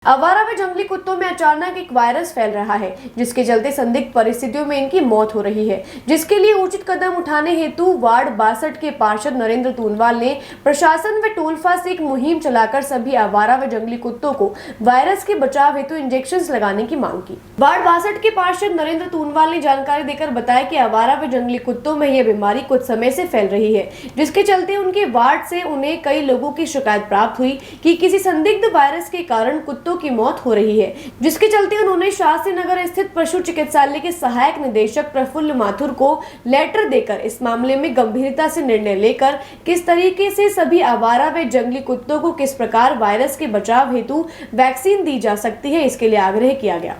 आवारा व जंगली कुत्तों में अचानक एक वायरस फैल रहा है, जिसके चलते संदिग्ध परिस्थितियों में इनकी मौत हो रही है, जिसके लिए उचित कदम उठाने हेतु वार्ड 62 के पार्षद नरेंद्र तूनवाल ने प्रशासन व टोलफा से एक मुहिम चलाकर सभी आवारा व जंगली कुत्तों को वायरस के बचाव हेतु इंजेक्शन लगाने की मांग की। वार्ड 62 के पार्षद नरेंद्र तूनवाल ने जानकारी देकर बताया कि आवारा व जंगली कुत्तों में यह बीमारी कुछ समय से फैल रही है, जिसके चलते उनके वार्ड से उन्हें कई लोगों की शिकायत प्राप्त हुई कि किसी संदिग्ध वायरस के कारण कुत्तों की मौत हो रही है, जिसके चलते उन्होंने शास्त्री नगर स्थित पशु चिकित्सालय के सहायक निदेशक प्रफुल्ल माथुर को लेटर देकर इस मामले में गंभीरता से निर्णय लेकर किस तरीके से सभी आवारा व जंगली कुत्तों को किस प्रकार वायरस के बचाव हेतु वैक्सीन दी जा सकती है, इसके लिए आग्रह किया गया।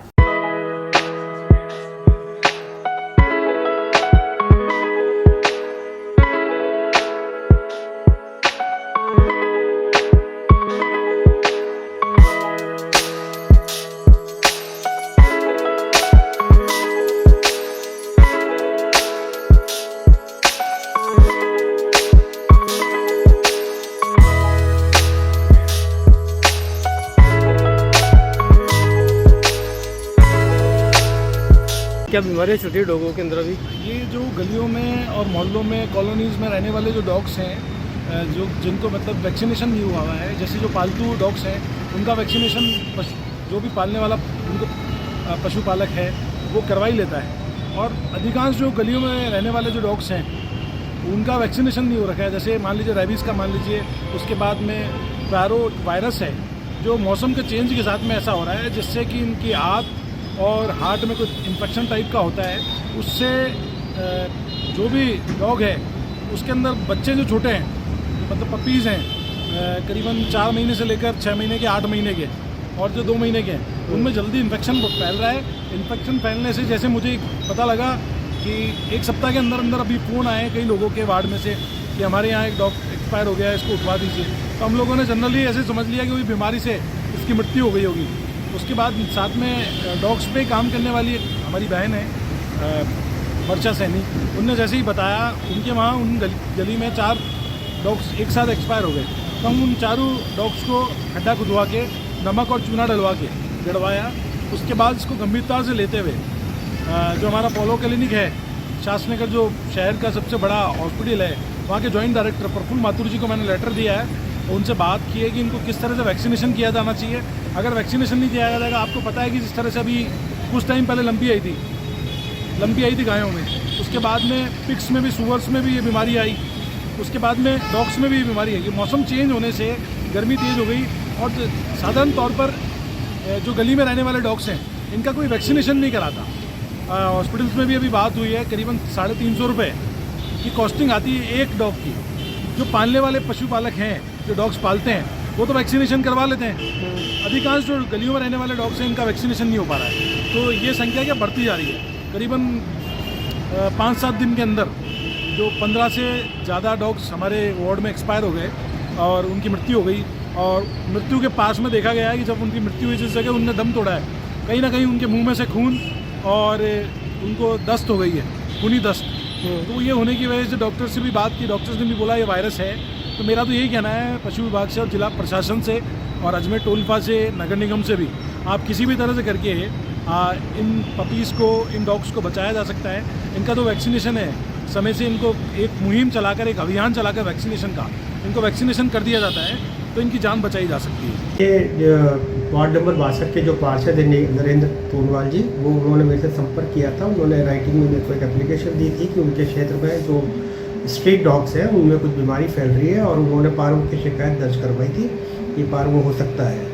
क्या बीमारियाँ चलती है डॉगों के अंदर अभी? ये जो गलियों में और मोहल्लों में कॉलोनीज़ में रहने वाले जो डॉग्स हैं, जो जिनको मतलब वैक्सीनेशन नहीं हुआ है, जैसे जो पालतू डॉग्स हैं उनका वैक्सीनेशन जो भी पालने वाला उनको पशुपालक है वो करवा ही लेता है। और अधिकांश जो गलियों में रहने वाले जो डॉग्स हैं उनका वैक्सीनेशन नहीं हो रखा है। जैसे मान लीजिए रेबीज़ का मान लीजिए, उसके बाद में पैरो वायरस है जो मौसम के चेंज के साथ में ऐसा हो रहा है जिससे कि इनकी आँत और हार्ट में कुछ इन्फेक्शन टाइप का होता है। उससे जो भी डॉग है उसके अंदर बच्चे जो छोटे हैं, मतलब पपीज़ हैं, करीबन 4 महीने से लेकर 6 महीने के, 8 महीने के और जो 2 महीने के हैं, उनमें जल्दी इन्फेक्शन फैल रहा है। इन्फेक्शन फैलने से जैसे मुझे पता लगा कि 1 सप्ताह के अंदर अंदर अभी फ़ोन आए कई लोगों के वार्ड में से कि हमारे यहाँ एक डॉग एक्सपायर हो गया है, इसको उठवा दीजिए। तो हम लोगों ने जनरली ऐसे समझ लिया कि कोई बीमारी से इसकी मृत्यु हो गई होगी। उसके बाद साथ में डॉग्स पे काम करने वाली एक हमारी बहन है वर्षा सैनी, उनने जैसे ही बताया उनके वहाँ उन गली में 4 डॉग्स एक साथ एक्सपायर हो गए। तो हम उन चारों डॉग्स को खड्डा खुदवा के नमक और चूना डलवा के गड़वाया। उसके बाद इसको गंभीरता से लेते हुए जो हमारा पोलो क्लिनिक है शास्त्री नगर, जो शहर का सबसे बड़ा हॉस्पिटल है, वहाँ के जॉइंट डायरेक्टर प्रफुल्ल माथुर जी को मैंने लेटर दिया है। उनसे बात की है कि इनको किस तरह से वैक्सीनेशन किया जाना चाहिए। अगर वैक्सीनेशन नहीं किया जाएगा, आपको पता है कि जिस तरह से अभी कुछ टाइम पहले लंपी आई थी गायों में, उसके बाद में पिग्स में भी, सुअर्स में भी ये बीमारी आई, उसके बाद में डॉग्स में भी ये बीमारी आई। मौसम चेंज होने से गर्मी तेज़ हो गई और साधारण तौर पर जो गली में रहने वाले डॉग्स हैं इनका कोई वैक्सीनेशन नहीं कराता। हॉस्पिटल्स में भी अभी बात हुई है, करीबन 350 रुपये की कॉस्टिंग आती है एक डॉग की। जो पालने वाले पशुपालक हैं, जो डॉग्स पालते हैं, वो तो वैक्सीनेशन करवा लेते हैं। अधिकांश जो गलियों में रहने वाले डॉग्स हैं इनका वैक्सीनेशन नहीं हो पा रहा है। तो ये संख्या क्या बढ़ती जा रही है। करीबन 5-7 दिन के अंदर जो 15 से ज़्यादा डॉग्स हमारे वार्ड में एक्सपायर हो गए और उनकी मृत्यु हो गई। और मृत्यु के पास में देखा गया है कि जब उनकी मृत्यु हुई जिस जगह उनने दम तोड़ा है, कहीं ना कहीं उनके मुँह में से खून और उनको दस्त हो गई है, खूनी दस्त। तो ये होने की वजह से डॉक्टर से भी बात की, डॉक्टर्स ने भी बोला ये वायरस है। तो मेरा तो यही कहना है पशु विभाग से और जिला प्रशासन से और अजमेर टोलफा से, नगर निगम से भी, आप किसी भी तरह से करके इन पपीज़ को, इन डॉग्स को बचाया जा सकता है। इनका तो वैक्सीनेशन है, समय से इनको एक मुहिम चलाकर, एक अभियान चलाकर वैक्सीनेशन का इनको वैक्सीनेशन कर दिया जाता है तो इनकी जान बचाई जा सकती है। ये वार्ड नंबर 62 के जो पार्षद हैं नरेंद्र तूनवाल जी, वो उन्होंने मेरे से संपर्क किया था। उन्होंने राइटिंग में मेरे को एक एप्लीकेशन दी थी कि उनके क्षेत्र में जो स्ट्रीट डॉग्स हैं उनमें कुछ बीमारी फैल रही है और उन्होंने पार्वो की शिकायत दर्ज करवाई थी कि पार्वो हो सकता है।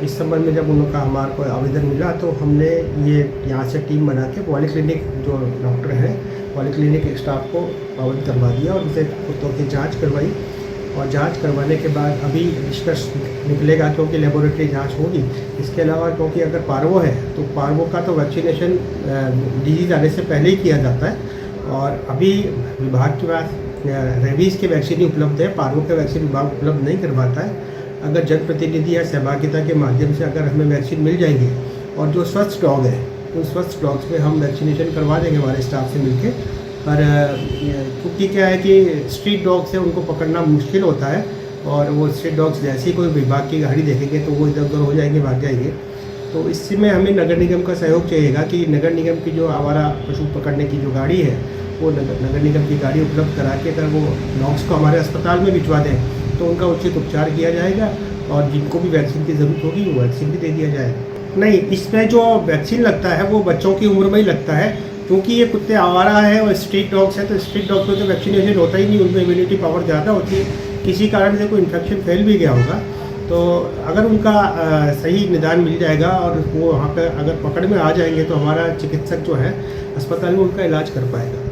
इस संबंध में जब उनका हमारे को आवेदन मिला तो हमने ये यहाँ से टीम बना के पॉलीक्लिनिक जो डॉक्टर हैं, पॉलीक्लिनिक स्टाफ को अवगत करवा दिया और उनसे कुत्तों की जाँच करवाई। और जांच करवाने के बाद अभी निष्कर्ष निकलेगा क्योंकि लेबोरेटरी जांच होगी। इसके अलावा क्योंकि अगर पार्वो है तो पार्वो का तो वैक्सीनेशन डिजीज़ आने से पहले ही किया जाता है और अभी विभाग के पास रेबीज़ के वैक्सीन ही उपलब्ध है, पार्वो के वैक्सीन विभाग उपलब्ध नहीं करवाता है। अगर जनप्रतिनिधि या सहभागिता के माध्यम से अगर हमें वैक्सीन मिल जाएंगे और जो स्वस्थ डॉग है उन स्वस्थ डॉग्स में हम वैक्सीनेशन करवा देंगे हमारे स्टाफ से मिलकर। पर क्योंकि क्या है कि स्ट्रीट डॉग्स है उनको पकड़ना मुश्किल होता है, और वो स्ट्रीट डॉग्स जैसे ही कोई विभाग की गाड़ी देखेंगे तो वो इधर उधर हो जाएंगे, भाग जाएंगे। तो इसमें हमें नगर निगम का सहयोग चाहिएगा कि नगर निगम की जो आवारा पशु पकड़ने की जो गाड़ी है वो नगर निगम की गाड़ी उपलब्ध करा के अगर वो डॉग्स को हमारे अस्पताल में भिजवा दें तो उनका उचित उपचार किया जाएगा और जिनको भी वैक्सीन की ज़रूरत होगी वो वैक्सीन भी दे दिया जाएगा। नहीं, इसमें जो वैक्सीन लगता है वो बच्चों की उम्र में ही लगता है, क्योंकि ये कुत्ते आवारा है और स्ट्रीट डॉग्स है, तो स्ट्रीट डॉग्स में तो वैक्सीनेशन होता ही नहीं, उनमें इम्यूनिटी पावर ज़्यादा होती है। किसी कारण से कोई इन्फेक्शन फैल भी गया होगा तो अगर उनका सही निदान मिल जाएगा और वो वहाँ पर अगर पकड़ में आ जाएंगे तो हमारा चिकित्सक जो है अस्पताल में उनका इलाज कर पाएगा।